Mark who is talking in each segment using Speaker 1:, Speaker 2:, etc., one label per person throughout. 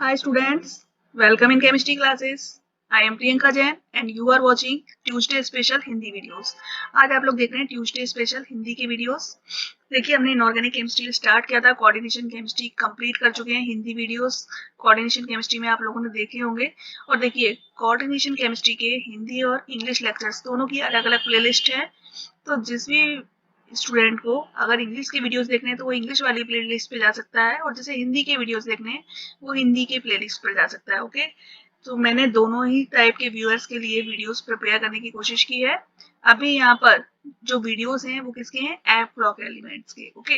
Speaker 1: Hi students, welcome in chemistry classes. I am Priyanka Jain and you are watching Tuesday Special Hindi videos. आज आप लोग देख रहे हैं Tuesday Special हिंदी के वीडियोस। देखिए हमने इनऑर्गेनिक केमिस्ट्री स्टार्ट किया था, कोऑर्डिनेशन केमिस्ट्री कंप्लीट कर चुके हैं। हिंदी वीडियोस कोऑर्डिनेशन केमिस्ट्री में आप लोगों ने देखे होंगे। और देखिए कोऑर्डिनेशन केमिस्ट्री के हिंदी और इंग्लिश लेक्चर्स दोनों की अलग अलग प्लेलिस्ट है। तो जिस भी स्टूडेंट को अगर इंग्लिश के वीडियोस देखने हैं तो वो इंग्लिश वाली प्लेलिस्ट पे जा सकता है, और जैसे हिंदी के वीडियोस देखने हैं वो हिंदी के प्लेलिस्ट पर जा सकता है। ओके, तो मैंने दोनों ही टाइप के व्यूअर्स के लिए वीडियोस प्रिपेयर करने की कोशिश की है। अभी यहाँ पर जो वीडियोस हैं वो किसके हैं? एफ ब्लॉक एलिमेंट्स के। ओके,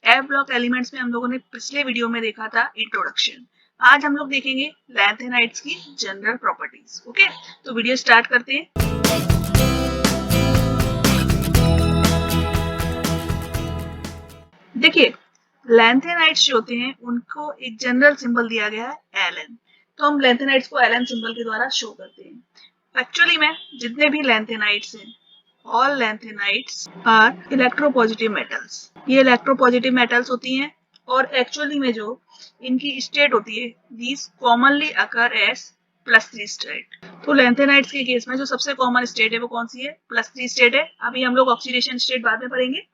Speaker 1: एफ ब्लॉक एलिमेंट्स में हम लोगों ने पिछले वीडियो में देखा था इंट्रोडक्शन। आज हम लोग देखेंगे लैंथेनाइड्स की जनरल प्रॉपर्टीज। ओके, तो वीडियो स्टार्ट करते हैं। देखिए लैंथेनाइड्स जो होते हैं उनको एक जनरल सिंबल दिया गया है Ln। तो हम लैंथेनाइड्स को Ln सिंबल के द्वारा शो करते हैं। एक्चुअली में जितने भी लैंथेनाइड्स हैं, all lanthanides are electropositive metals. ये इलेक्ट्रोपॉजिटिव मेटल्स होती हैं और एक्चुअली में जो इनकी स्टेट होती है, these commonly occur as +3 state. तो लैंथेनाइड्स के केस में जो सबसे कॉमन स्टेट है वो कौन सी है? +3 स्टेट है। अभी हम लोग ऑक्सीडेशन स्टेट बाद में पढ़ेंगे।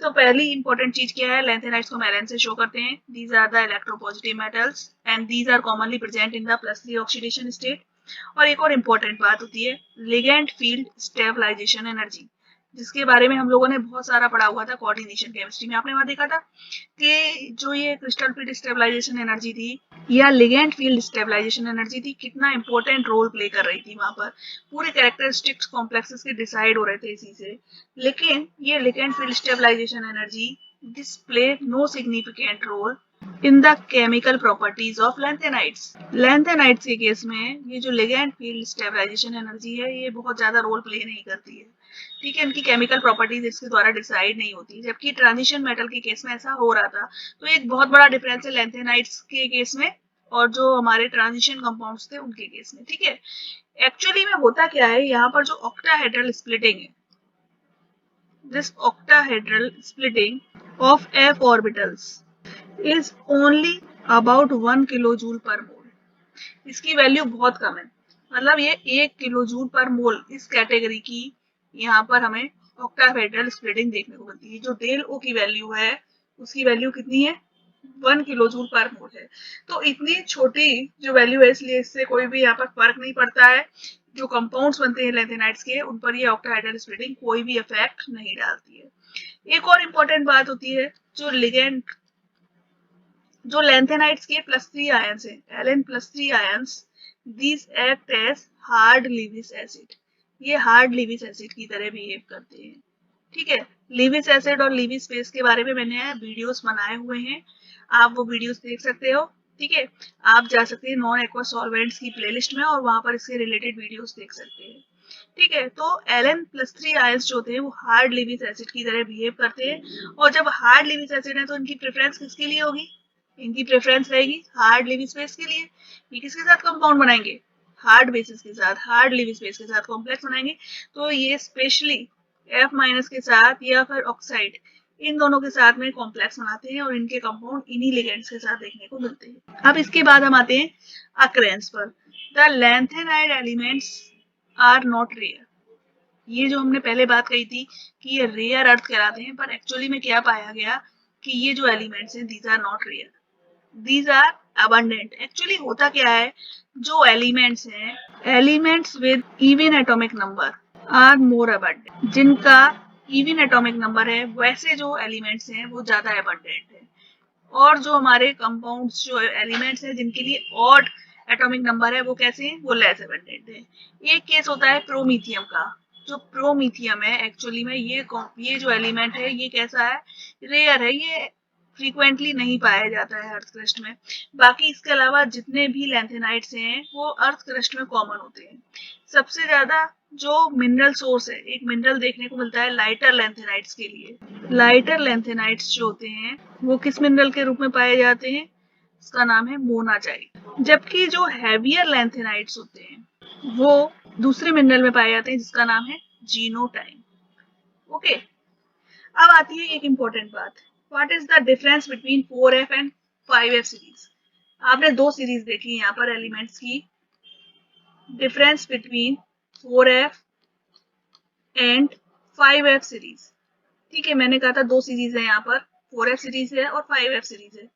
Speaker 1: तो पहली इंपॉर्टेंट चीज क्या है? लैंथेनाइड्स को हम Ln से शो करते हैं। These are the electropositive metals and these are commonly present in the +3 oxidation state. और एक और इम्पोर्टेंट बात होती है लिगेंड फील्ड स्टेबलाइजेशन एनर्जी, जिसके बारे में हम लोगों ने बहुत सारा पढ़ा हुआ था कोऑर्डिनेशन केमिस्ट्री में। आपने वहां देखा था कि जो ये क्रिस्टल फील्ड स्टेबलाइजेशन एनर्जी थी या लिगेंड फील्ड स्टेबलाइजेशन एनर्जी थी, कितना इंपॉर्टेंट रोल प्ले कर रही थी। वहां पर पूरे कैरेक्टरिस्टिक्स कॉम्प्लेक्सेस के डिसाइड हो रहे थे इसी से। लेकिन ये ligand field stabilisation energy display no significant role in the chemical properties of lanthanides. Lanthanides के केस में ये जो लिगेंड फील्ड स्टेबलाइजेशन एनर्जी है ये बहुत ज्यादा रोल प्ले नहीं करती है। ठीक है, इनकी केमिकल प्रॉपर्टीज इसके द्वारा डिसाइड नहीं होती, जबकि ट्रांजिशन मेटल के केस में ऐसा हो रहा था। तो एक बहुत बड़ा डिफरेंस है लैंथेनाइड्स के केस में और जो हमारे ट्रांजिशन कंपाउंड्स थे उनके केस में। ठीक है, एक्चुअली में होता क्या है, यहाँ पर जो ऑक्टाहेड्रल स्प्लिटिंग है, this octahedral splitting of f orbitals is only about 1 kilojoule पर मोल। इसकी वैल्यू बहुत कम है, मतलब ये 1 किलोजूल पर मोल इस कैटेगरी की यहाँ पर हमें ऑक्टाहेड्रल स्प्लिटिंग देखने को मिलती है। जो डेल ओ की वैल्यू है उसकी वैल्यू कितनी है? 1 किलोजूल पर मोल है। तो इतनी छोटी जो वैल्यू है इसलिए इससे कोई भी यहाँ पर फर्क नहीं पड़ता है। जो कंपाउंड्स बनते हैं लैंथेनाइड्स के उन पर ये ऑक्टाहेड्रल स्प्लिटिंग कोई भी इफेक्ट नहीं डालती है। एक और इम्पोर्टेंट बात होती है जो लिगेंड, जो लैंथेनाइड्स के +3 आयंस हैं Ln+3 ions, these act as hard Lewis acid. ये हार्ड लीविस एसिड की तरह बिहेव करते हैं। ठीक है, लीविस एसिड और लीविस बेस के बारे में मैंने वीडियोस बनाए हुए हैं, आप वो वीडियोस देख सकते हो। ठीक है, आप जा सकते हैं नॉन एक्वा सॉल्वेंट्स की प्लेलिस्ट में और वहां पर इसके रिलेटेड वीडियोस देख सकते हैं। ठीक है, तो Ln+3 आयंस जो होते हैं वो हार्ड लीविस एसिड की तरह बिहेव करते हैं। और जब हार्ड लीविस एसिड है तो इनकी प्रेफरेंस किसके लिए होगी? इनकी प्रेफरेंस रहेगी हार्ड लीविस बेस के लिए। ये किसके साथ कंपाउंड बनाएंगे? हार्ड बेसिस के साथ, हार्ड लीविस बेस के साथ कॉम्प्लेक्स बनाएंगे। तो ये स्पेशली F- के साथ या फिर ऑक्साइड, इन दोनों के साथ में कॉम्प्लेक्स बनाते हैं और इनके कंपाउंड इन्हीं लिगेंड्स के साथ देखने को मिलते हैं। अब इसके बाद हम आते हैं अकरेंस पर। The lanthanide elements are not rare. ये जो हमने पहले बात कही थी कि ये रेयर अर्थ कहलाते हैं, पर एक्चुअली में क्या पाया गया कि ये जो एलिमेंट्स हैं these are not rare, these are abundant. Actually होता क्या है, जो एलिमेंट्स हैं, elements with even atomic number are more abundant. जिनका इवन एटॉमिक नंबर है वैसे जो एलिमेंट्स हैं वो ज्यादा अबंडेंट है। और जो हमारे कंपाउंड्स, जो एलिमेंट्स हैं जिनके लिए ऑड एटॉमिक नंबर है वो कैसे हैं? वो लेस अबंडेंट है। एक केस होता है प्रोमीथियम का। जो प्रोमीथियम है एक्चुअली में ये जो एलिमेंट है ये कैसा है? रेयर है, ये फ्रीक्वेंटली नहीं पाया जाता है अर्थ क्रस्ट में। बाकी इसके अलावा जितने भी लैंथेनाइड्स हैं वो अर्थ क्रस्ट में कॉमन होते हैं। सबसे ज्यादा जो मिनरल सोर्स है, एक मिनरल देखने को मिलता है लाइटर लैंथेनाइड्स के लिए। लाइटर लैंथेनाइड्स जो होते हैं वो किस मिनरल के रूप में पाए जाते हैं? उसका नाम है मोनाजाइट। जबकि जो हैवियर लैंथेनाइड्स होते हैं वो दूसरे मिनरल में पाए जाते हैं जिसका नाम है जीनोटाइम। ओके, अब आती है एक इंपॉर्टेंट बात, what is the difference between 4F and 5F series. आपने दो सीरीज देखी यहाँ पर एलिमेंट्स की, difference between 4f and 5f series. ठीक है, मैंने कहा था दो सीरीज है यहाँ पर, 4f सीरीज है और 5f सीरीज है।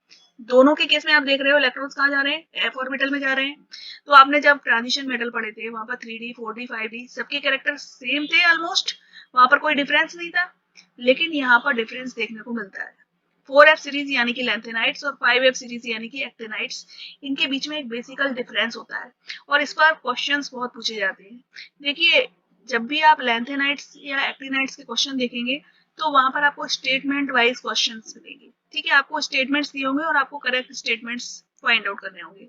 Speaker 1: दोनों के केस में आप देख रहे हो इलेक्ट्रॉन्स कहाँ जा रहे हैं, f ऑर्बिटल में जा रहे हैं। तो आपने जब ट्रांजिशन मेटल पढ़े थे वहां पर 3D 4D 5D सबके कैरेक्टर सेम थे ऑलमोस्ट, वहां पर कोई डिफरेंस नहीं था। लेकिन यहाँ पर डिफरेंस देखने को मिलता है। 4f सीरीज यानी कि लैंथेनाइट्स और 5f सीरीज यानी कि एक्टिनाइट्स, इनके बीच में एक बेसिकल डिफरेंस होता है और इस पर क्वेश्चंस बहुत पूछे जाते हैं। देखिए, जब भी आप लैंथेनाइट्स या एक्टिनाइट्स के क्वेश्चन देखेंगे तो वहां पर आपको स्टेटमेंट वाइज क्वेश्चंस मिलेंगे। ठीक है, आपको स्टेटमेंट्स दिए होंगे और आपको करेक्ट स्टेटमेंट्स फाइंड आउट करने होंगे।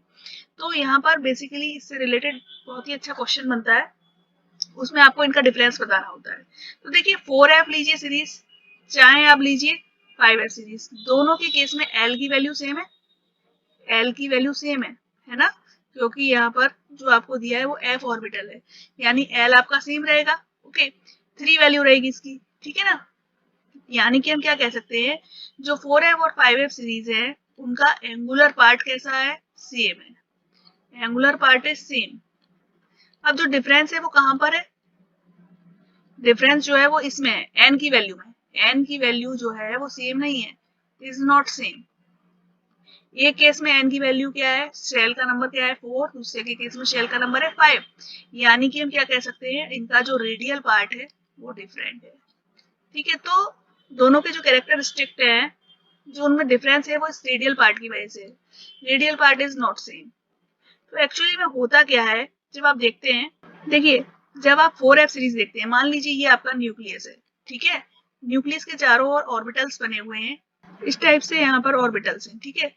Speaker 1: तो यहाँ पर बेसिकली इससे रिलेटेड बहुत ही अच्छा क्वेश्चन बनता है, उसमें आपको इनका डिफरेंस बताना होता है। तो देखिए 4f लीजिए सीरीज, चाहे आप लीजिए 5f सीरीज, दोनों के केस में l की वैल्यू सेम है, l की वैल्यू सेम है ना, क्योंकि यहाँ पर जो आपको दिया है वो f ऑर्बिटल है, यानी l आपका सेम रहेगा। ओके, 3 वैल्यू रहेगी इसकी, ठीक है ना। यानी कि हम क्या कह सकते हैं, जो 4f और 5f सीरीज है उनका एंगुलर पार्ट कैसा है, सेम है, एंगुलर पार्ट इज सेम। अब जो डिफरेंस है वो कहां पर है, डिफरेंस जो है वो इसमें है, n की वैल्यू में। n की वैल्यू जो है वो सेम नहीं है, इज नॉट सेम। एक केस में n की वैल्यू क्या है, शेल का नंबर क्या है 4, दूसरे के केस में शेल का नंबर है 5। यानी कि हम क्या कह सकते हैं, इनका जो रेडियल पार्ट है वो डिफरेंट है। ठीक है, तो दोनों के जो कैरेक्टरिस्टिक है, जो उनमें डिफरेंस है वो इस रेडियल पार्ट की वजह से, radial part is not same. तो एक्चुअली में होता क्या है, जब आप देखते हैं, देखिए जब आप 4f सीरीज देखते हैं, मान लीजिए ये आपका न्यूक्लियस है, ठीक है, न्यूक्लियस के चारों ओर ऑर्बिटल्स बने हुए हैं, इस टाइप से यहाँ पर ऑर्बिटल्स हैं, ठीक है।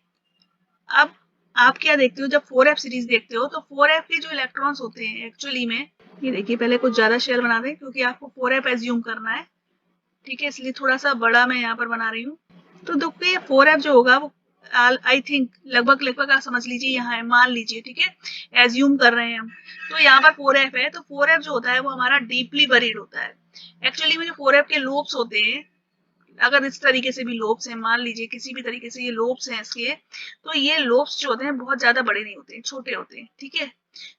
Speaker 1: अब आप क्या देखते हो, जब 4f सीरीज देखते हो तो 4f के जो इलेक्ट्रॉन्स होते हैं एक्चुअली में, ये देखिए पहले कुछ ज्यादा शेल बना दें क्योंकि आपको 4f एज्यूम करना है, ठीक है, इसलिए थोड़ा सा बड़ा मैं यहाँ पर बना रही हूँ। तो देखिए ये 4f जो होगा वो आई थिंक लगभग लगभग आप समझ लीजिए यहाँ है, मान लीजिए, ठीक है, एज्यूम कर रहे हैं हम। तो यहाँ पर 4f है, तो 4f जो होता है वो हमारा डीपली बरीड होता है। एक्चुअली में जो 4f के लोब्स होते हैं, अगर इस तरीके से भी लोब्स हैं, मान लीजिए किसी भी तरीके से ये लोब्स हैं इसके, तो ये लोब्स जो होते हैं बहुत ज्यादा बड़े नहीं होते हैं, छोटे होते हैं, ठीक है।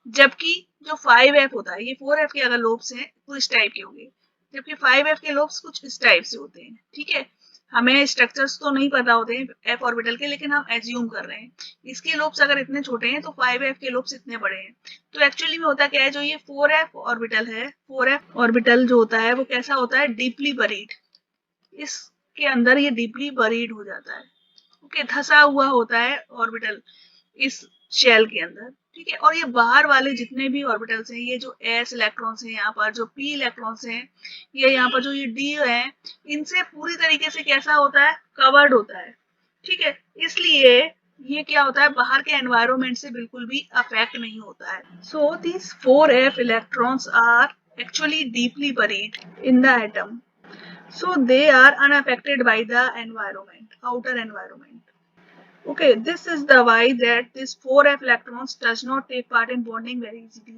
Speaker 1: जबकि जो 5f होता है, ये 4f के अगर लोब्स हैं तो इस टाइप के होंगे, जबकि 5f के लोब्स कुछ इस टाइप से होते हैं, ठीक है। हमें स्ट्रक्चर्स तो नहीं पता होते हैं f ऑर्बिटल के, लेकिन हम एज्यूम कर रहे हैं इसके लोब्स अगर इतने छोटे हैं तो 5f के लोब्स इतने बड़े हैं। तो एक्चुअली में होता क्या है, जो ये 4f ऑर्बिटल है, 4f ऑर्बिटल जो होता है वो कैसा होता है, डीपली बरीड, इसके अंदर ये डीपली बरीड हो जाता है। ओके, धसा हुआ होता है ऑर्बिटल इस शेल के अंदर, ठीक है। और ये बाहर वाले जितने भी ऑर्बिटल्स हैं, ये जो s इलेक्ट्रॉन्स हैं यहाँ पर, जो p इलेक्ट्रॉन्स हैं, ये यहाँ पर जो ये d है, इनसे पूरी तरीके से कैसा होता है, कवर्ड होता है, ठीक है। इसलिए ये क्या होता है, बाहर के एनवायरमेंट से बिल्कुल भी अफेक्ट नहीं होता है। सो these 4f electrons are actually deeply buried in the atom, so they are unaffected by the environment, outer environment. Okay, this is the why that this 4f electrons does not take part in bonding very easily.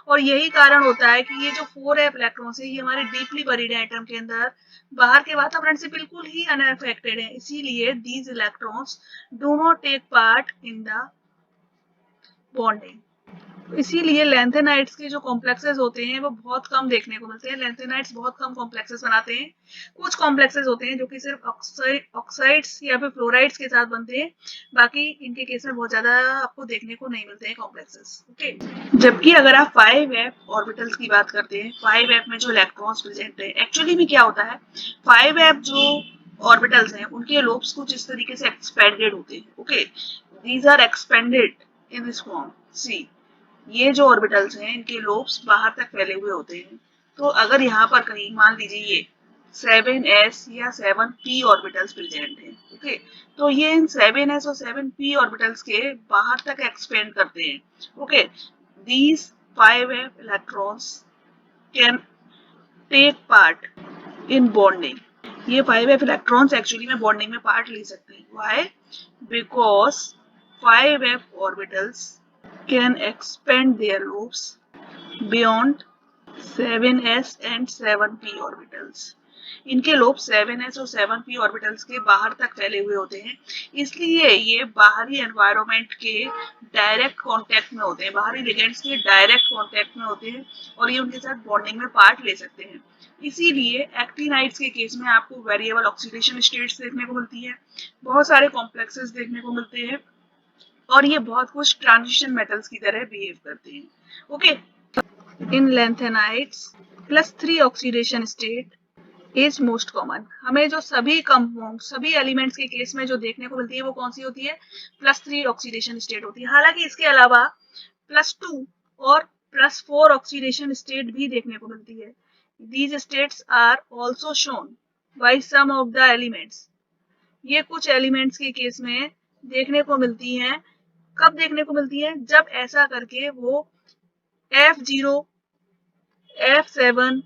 Speaker 1: और यही कारण होता है कि ये जो 4f electrons है ये हमारे डीपली बरीड है एटम के अंदर, बाहर के वातावरण से बिल्कुल ही अनअफेक्टेड है, इसीलिए these electrons do not take part in the bonding. इसीलिए लैंथेनाइट्स के जो कॉम्प्लेक्सेस होते हैं वो बहुत कम देखने को मिलते हैं, लैंथेनाइट्स बहुत कम कॉम्प्लेक्सेस बनाते हैं। कुछ कॉम्प्लेक्सेस होते हैं जो कि सिर्फ ऑक्साइड्स या फिर फ्लोराइड्स के साथ बनते हैं, बाकी इनके केस में बहुत ज्यादा आपको देखने को नहीं मिलते हैं कॉम्प्लेक्सेस। ओके, जबकि अगर आप 5f ऑर्बिटल्स की बात करते हैं, 5f में जो इलेक्ट्रॉन्स प्रेजेंट है, एक्चुअली में क्या होता है, 5f जो ऑर्बिटल्स हैं उनके लोब्स कुछ इस तरीके से एक्सपेंडेड होते हैं। Okay, these are expanded in this form, see, ये जो ऑर्बिटल्स हैं इनके लोब्स बाहर तक फैले हुए होते हैं। तो अगर यहाँ पर कहीं मान लीजिए ये 7s या 7p ऑर्बिटल्स प्रेजेंट हैं, ओके, तो ये इन 7s और 7p ऑर्बिटल्स के बाहर तक एक्सपेंड करते हैं। Okay, these 5f electrons can take part in bonding. ये 5f इलेक्ट्रॉन्स एक्चुअली में बॉन्डिंग में पार्ट ले सकते हैं। Why? Because 5f orbitals can expand their lobes beyond 7s and 7p orbitals. इनके लोब 7s और 7p ऑर्बिटल्स के बाहर तक फैले हुए होते हैं, इसलिए ये बाहरी एनवायरनमेंट के डायरेक्ट कांटेक्ट में होते हैं, बाहरी लिगेंड्स के डायरेक्ट कांटेक्ट में होते हैं और ये उनके साथ बॉन्डिंग में पार्ट ले सकते हैं। इसीलिए एक्टिनाइड्स के केस में आपको वेरिएबल ऑक्सीडेशन स्टेट्स देखने को मिलती है, बहुत सारे कॉम्प्लेक्सेस देखने को मिलते हैं और ये बहुत कुछ ट्रांजिशन मेटल्स की तरह बिहेव करते हैं। Okay, in lanthanides +3 oxidation state is most common. हमें जो सभी कंपाउंड, सभी एलिमेंट्स के केस में जो देखने को मिलती है वो कौन सी होती है? +3 ऑक्सीडेशन स्टेट होती है। हालांकि इसके अलावा +2 और +4 ऑक्सीडेशन स्टेट भी देखने को मिलती है। These states are also shown by some of the elements। ये कुछ एलिमेंट्स के केस में देखने को मिलती हैं। कब देखने को मिलती है? जब ऐसा करके वो F0, F7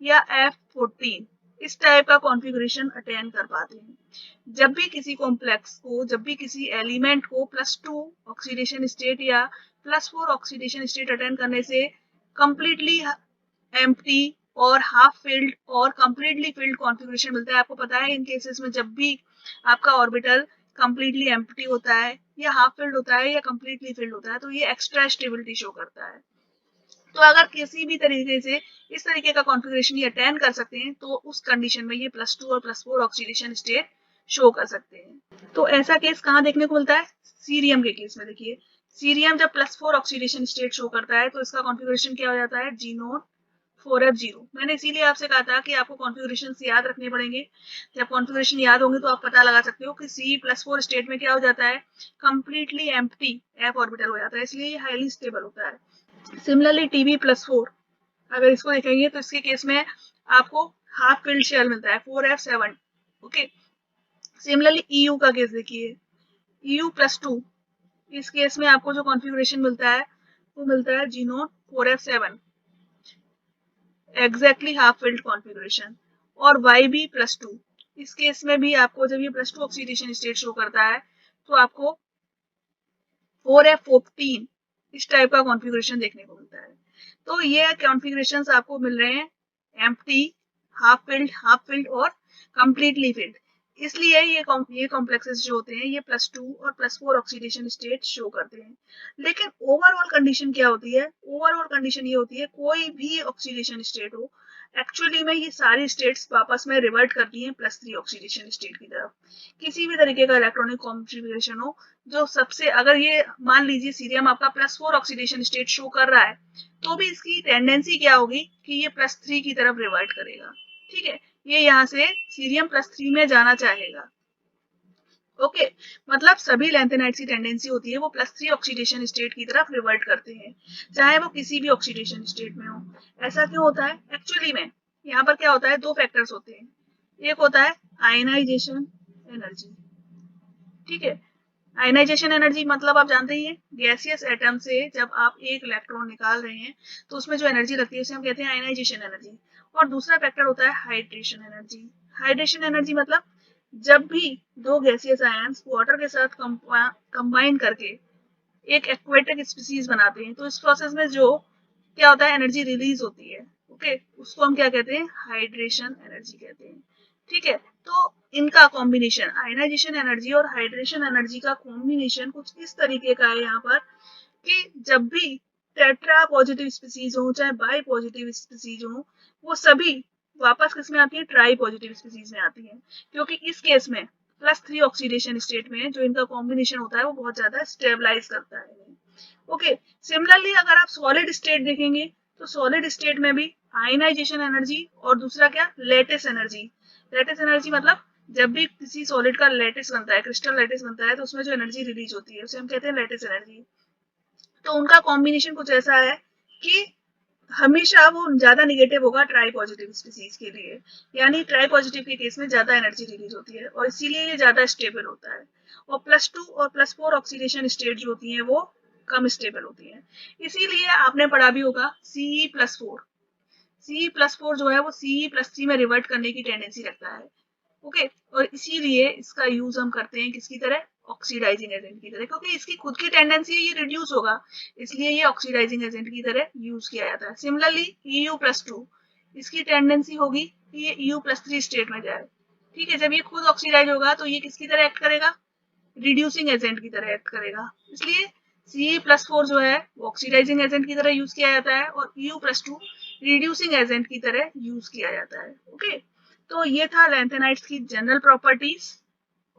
Speaker 1: या F14 इस टाइप का कॉन्फ़िगरेशन अटेन कर पाते हैं। जब भी किसी कॉम्प्लेक्स को, जब भी किसी एलिमेंट को +2 ऑक्सीडेशन स्टेट या +4 ऑक्सीडेशन स्टेट अटेन करने से कंप्लीटली एम्प्टी और हाफ फिल्ड और कंप्लीटली फिल्ड कॉन्फ़िगरेशन मिलता है। आपको पता है इन केसेस में जब भी आपका ऑर्बिटल कंप्लीटली एम्प्टी होता है या हाफ फिल्ड होता है या कंप्लीटली फिल्ड होता है तो ये एक्स्ट्रा स्टेबिलिटी शो करता है। तो अगर किसी भी तरीके से इस तरीके का कॉन्फ़िगरेशन ये अटेन कर सकते हैं तो उस कंडीशन में ये +2 और +4 ऑक्सीडेशन स्टेट शो कर सकते हैं। तो ऐसा केस कहाँ देखने को मिलता है? सीरियम के केस में। देखिए सीरियम जब +4 ऑक्सीडेशन स्टेट शो करता है तो इसका कॉन्फ़िगरेशन क्या हो जाता है? G0 4f0। मैंने इसीलिए आपसे कहा था कि आपको कॉन्फ़िगरेशन याद रखने पड़ेंगे। जब कॉन्फ़िगरेशन याद होंगे तो आप पता लगा सकते हो कि C+4 स्टेट में क्या हो जाता है? कंप्लीटली एम्प्टी f ऑर्बिटल हो जाता है, इसलिए ये हाईली स्टेबल होता है। सिमिलरली Tb+4 अगर इसको देखेंगे तो इसके केस में आपको हाफ फिल्ड शेल मिलता है 4f7। ओके, सिमिलरली EU का केस देखिए, EU+2 इस केस में आपको जो कॉन्फ़िगरेशन मिलता है वो मिलता है G0 4f7 exactly half filled configuration. और YB+2 इस केस में भी आपको जब ये +2 ऑक्सीडेशन स्टेट शो करता है तो आपको 4f14 इस टाइप का कॉन्फ़िगरेशन देखने को मिलता है। तो ये कॉन्फ़िगरेशंस आपको मिल रहे हैं एम्प्टी, हाफ फिल्ड और कंप्लीटली फिल्ड। इसलिए ये कॉम्प्लेक्सेस जो होते हैं ये +2 और +4 ऑक्सीडेशन स्टेट शो करते हैं। लेकिन ओवरऑल कंडीशन क्या होती है? ओवरऑल कंडीशन ये होती है कोई भी ऑक्सीडेशन स्टेट हो, एक्चुअली में ये सारी स्टेट्स वापस में रिवर्ट करती हैं +3 ऑक्सीडेशन स्टेट की तरफ। किसी भी तरीके का इलेक्ट्रॉनिक कॉन्फ़िगरेशन हो जो सबसे, अगर ये मान लीजिए सीरियम आपका +4 ऑक्सीडेशन स्टेट शो कर रहा है तो भी इसकी टेंडेंसी क्या होगी कि ये +3 की तरफ रिवर्ट करेगा। ठीक है, ये यहाँ से सीरियम +3 में जाना चाहेगा। ओके, मतलब सभी लैंथेनाइड्स की टेंडेंसी होती है वो +3 ऑक्सीडेशन स्टेट की तरफ रिवर्ट करते हैं, चाहे वो किसी भी ऑक्सीडेशन स्टेट में हो। ऐसा क्यों होता है? एक्चुअली में यहाँ पर क्या होता है, दो फैक्टर्स होते हैं। एक होता है आयनाइजेशन एनर्जी। ठीक है, आयनाइजेशन एनर्जी मतलब आप जानते ही हैं, गैसियस एटम से जब आप एक इलेक्ट्रॉन निकाल रहे हैं तो उसमें जो एनर्जी लगती है उसे हम कहते हैं आयनाइजेशन एनर्जी। और दूसरा फैक्टर होता है हाइड्रेशन एनर्जी। हाइड्रेशन एनर्जी मतलब जब भी दो गैसियस आयंस वाटर के साथ कंबाइन करके एक एक्वेटिक स्पीसीज बनाते हैं तो इस प्रोसेस में जो क्या होता है, एनर्जी रिलीज होती है। ओके, उसको हम क्या कहते हैं? हाइड्रेशन एनर्जी कहते हैं। ठीक है, तो इनका कॉम्बिनेशन, आयनाइजेशन एनर्जी और हाइड्रेशन एनर्जी का कॉम्बिनेशन कुछ इस तरीके का है यहाँ पर कि जब भी टेट्रा पॉजिटिव स्पीसीज हो चाहे बाई पॉजिटिव स्पीसीज हो वो सभी वापस किस में आती है? ट्राई पॉजिटिव स्पीसीज में आती है, क्योंकि इस केस में +3 ऑक्सीडेशन स्टेट में जो इनका कॉम्बिनेशन होता है वो बहुत ज्यादा स्टेबलाइज करता है। ओके, सिमिलरली अगर आप सॉलिड स्टेट देखेंगे तो सॉलिड स्टेट में भी आयनाइजेशन एनर्जी और दूसरा क्या? Lattice energy. लेटिस एनर्जी मतलब जब भी किसी सॉलिड का लेटिस बनता है, क्रिस्टल लेटिस बनता है तो उसमें जो एनर्जी रिलीज होती है उसे हम कहते हैं लेटिस एनर्जी। तो उनका कॉम्बिनेशन कुछ ऐसा है कि हमेशा वो ज्यादा निगेटिव होगा ट्राई पॉजिटिव स्पीसीज के लिए, यानी ट्राई पॉजिटिव के केस में ज्यादा एनर्जी रिलीज होती है और इसीलिए ये ज्यादा स्टेबल होता है। और +2 और +4 ऑक्सीडेशन स्टेट जो होती है वो कम स्टेबल होती है। इसीलिए आपने पढ़ा भी होगा Ce+4। Ce+4 जो है वो Ce+3 में रिवर्ट करने की टेंडेंसी रखता है। ओके, और इसीलिए इसका यूज हम करते हैं किसकी तरह? ऑक्सीडाइजिंग एजेंट की तरह, क्योंकि इसकी खुद की टेंडेंसी है ये रिड्यूस होगा, इसलिए ये ऑक्सीडाइजिंग एजेंट की तरह यूज किया जाता है। सिमिलरली EU+2, इसकी टेंडेंसी होगी कि ये EU+3 स्टेट में जाए। ठीक है, जब ये खुद ऑक्सीडाइज होगा तो ये किसकी तरह एक्ट करेगा, रिड्यूसिंग एजेंट की तरह एक्ट करेगा। इसलिए Ce+4 जो है वो ऑक्सीडाइजिंग एजेंट की तरह यूज किया जाता है और EU+2 रिड्यूसिंग एजेंट की तरह यूज किया जाता है। ओके, तो ये था लैंथेनाइड्स की जनरल प्रॉपर्टीज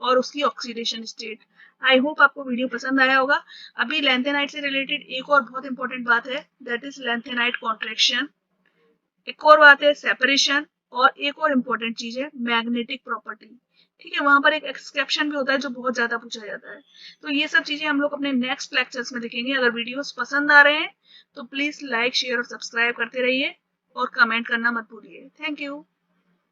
Speaker 1: और उसकी ऑक्सीडेशन स्टेट। आई होप आपको वीडियो पसंद आया होगा। अभी लैंथेनाइड से रिलेटेड एक और बहुत इंपॉर्टेंट बात है, दैट इज लैंथेनाइड कॉन्ट्रैक्शन। एक और बात है सेपरेशन, और एक और इम्पोर्टेंट चीज है मैग्नेटिक प्रॉपर्टी। ठीक है, वहां पर एक एक्सेप्शन भी होता है जो बहुत ज्यादा पूछा जाता है। तो ये सब चीजें हम लोग अपने नेक्स्ट लेक्चर्स में देखेंगे। अगर वीडियोस पसंद आ रहे हैं तो प्लीज लाइक शेयर और सब्सक्राइब करते रहिए और कमेंट करना मत भूलिए। Thank you.